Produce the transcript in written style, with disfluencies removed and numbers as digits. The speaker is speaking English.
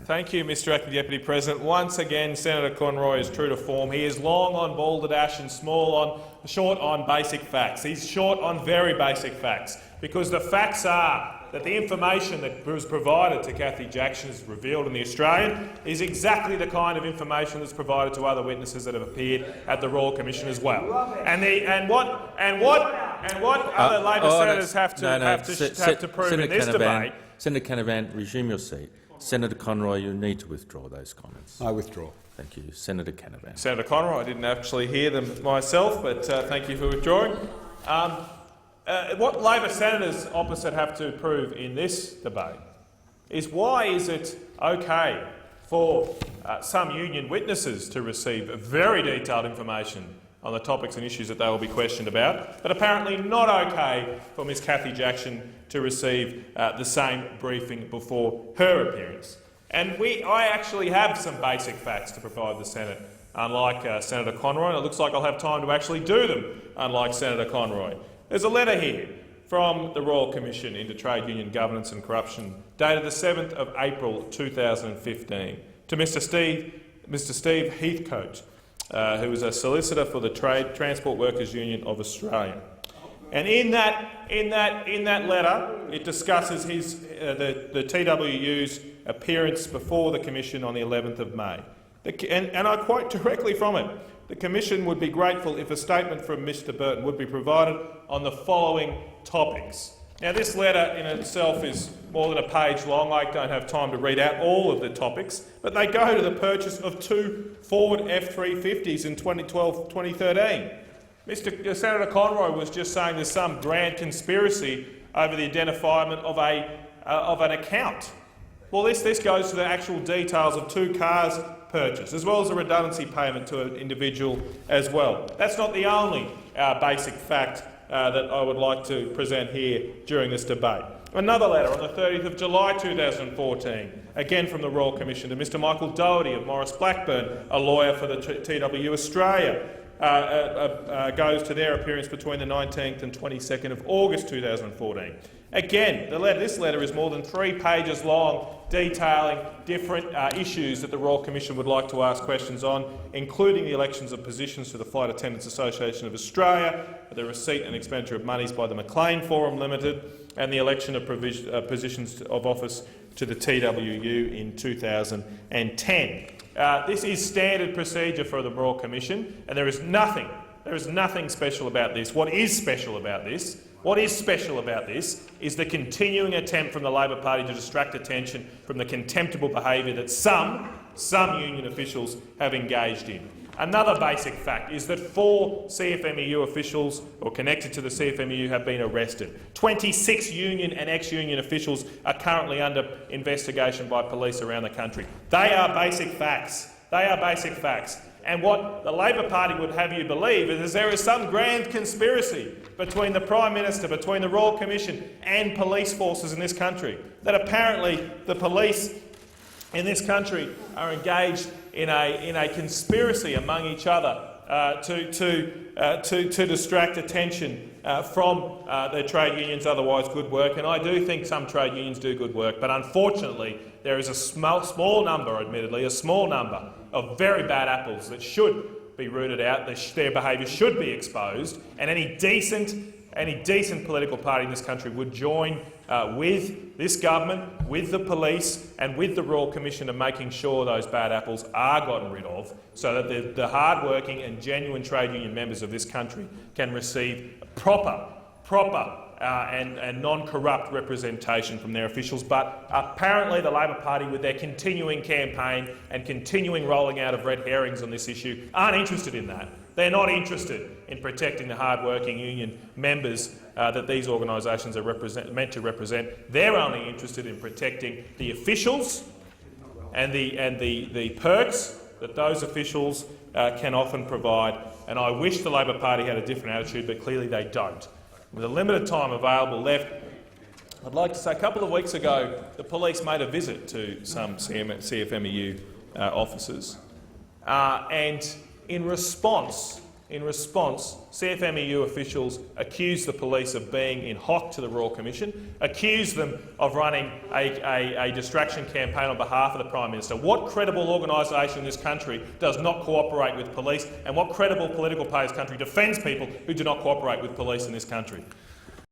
Thank you, Mr Acting Deputy President. Once again, Senator Conroy is true to form. He is long on balderdash and short on basic facts. He's short on very basic facts, because the facts are that the information that was provided to Kathy Jackson, as revealed in The Australian, is exactly the kind of information that's provided to other witnesses that have appeared at the Royal Commission as well. And what other Labor senators have to prove in this debate? Senator Canavan, resume your seat. Senator Conroy, you need to withdraw those comments. I withdraw. Thank you. Senator Canavan. Senator Conroy, I didn't actually hear them myself, but thank you for withdrawing. What Labor senators opposite have to prove in this debate is why is it okay for some union witnesses to receive very detailed information on the topics and issues that they will be questioned about, but apparently not okay for Ms Kathy Jackson to receive the same briefing before her appearance. And I actually have some basic facts to provide the Senate, unlike Senator Conroy, and it looks like I'll have time to actually do them, unlike Senator Conroy. There's a letter here from the Royal Commission into Trade Union Governance and Corruption, dated the 7th of April 2015, to Mr Steve Heathcote, who is a solicitor for the Transport Workers Union of Australia. And in that letter, it discusses the TWU's appearance before the Commission on the 11th of May. And I quote directly from it: "The Commission would be grateful if a statement from Mr Burton would be provided on the following topics." Now, this letter in itself is more than a page long. I don't have time to read out all of the topics, but they go to the purchase of 2 Ford F-350s in 2012-2013. Senator Conroy was just saying there's some grand conspiracy over the identification of an account. Well, this goes to the actual details of 2 cars purchased, as well as a redundancy payment to an individual as well. That's not the only basic fact that I would like to present here during this debate. Another letter on the 30th of July 2014, again from the Royal Commission, to Mr Michael Doherty of Morris Blackburn, a lawyer for the TWU Australia, goes to their appearance between the 19th and 22nd of August 2014. Again, this letter is more than 3 pages long, detailing different issues that the Royal Commission would like to ask questions on, including the elections of positions to the Flight Attendants Association of Australia, the receipt and expenditure of monies by the Maclean Forum Limited, and the election of positions of office to the TWU in 2010. This is standard procedure for the Royal Commission, and there is nothing special about this. What is special about this is the continuing attempt from the Labor Party to distract attention from the contemptible behaviour that some union officials have engaged in. Another basic fact is that 4 CFMEU officials or connected to the CFMEU have been arrested. 26 union and ex-union officials are currently under investigation by police around the country. They are basic facts. And what the Labor Party would have you believe is there is some grand conspiracy between the Prime Minister, between the Royal Commission and police forces in this country, that apparently the police in this country are engaged in a conspiracy among each other to distract attention from their trade unions' otherwise good work. And I do think some trade unions do good work, but unfortunately there is a small number of very bad apples that should be rooted out. Their behaviour should be exposed, and any decent political party in this country would join with this government, with the police and with the Royal Commission in making sure those bad apples are gotten rid of, so that the hard-working and genuine trade union members of this country can receive proper and non-corrupt representation from their officials. But apparently the Labor Party, with their continuing campaign and continuing rolling out of red herrings on this issue, aren't interested in that. They're not interested in protecting the hard-working union members that these organisations are meant to represent. They're only interested in protecting the officials and the perks that those officials can often provide. And I wish the Labor Party had a different attitude, but clearly they don't. With a limited time available left, I'd like to say a couple of weeks ago the police made a visit to some CFMEU officers, and in response In response, CFMEU officials accused the police of being in hock to the Royal Commission, accused them of running a distraction campaign on behalf of the Prime Minister. What credible organisation in this country does not cooperate with police, and what credible political party in this country defends people who do not cooperate with police in this country?